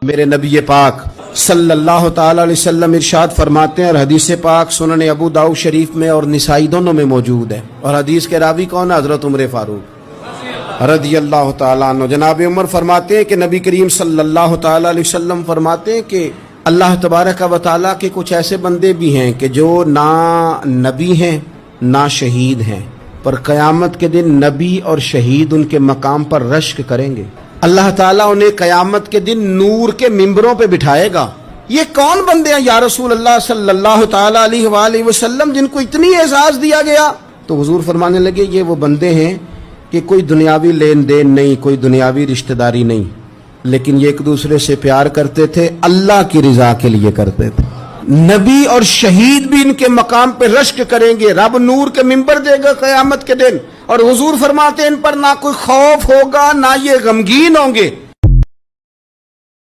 میرے نبی پاک صلی اللہ تعالی علیہ وسلم ارشاد فرماتے ہیں، اور حدیث پاک سنن ابو داؤد شریف میں اور نسائی دونوں میں موجود ہے، اور حدیث کے راوی کون ہے؟ حضرت عمر فاروق رضی اللہ تعالیٰ عنہ۔ جناب عمر فرماتے ہیں کہ نبی کریم صلی اللہ تعالی علیہ وسلم فرماتے ہیں کہ اللہ تبارک و تعالیٰ کے کچھ ایسے بندے بھی ہیں کہ جو نہ نبی ہیں نہ شہید ہیں، پر قیامت کے دن نبی اور شہید ان کے مقام پر رشک کریں گے۔ اللہ تعالیٰ انہیں قیامت کے دن نور کے ممبروں پہ بٹھائے گا۔ یہ کون بندے ہیں یا رسول اللہ صلی اللہ تعالیٰ علیہ وآلہ وسلم جن کو اتنی اعزاز دیا گیا؟ تو حضور فرمانے لگے یہ وہ بندے ہیں کہ کوئی دنیاوی لین دین نہیں، کوئی دنیاوی رشتہ داری نہیں، لیکن یہ ایک دوسرے سے پیار کرتے تھے، اللہ کی رضا کے لیے کرتے تھے۔ نبی اور شہید بھی ان کے مقام پہ رشک کریں گے، رب نور کے ممبر دے گا قیامت کے دن، اور حضور فرماتے ہیں ان پر نہ کوئی خوف ہوگا نہ یہ غمگین ہوں گے،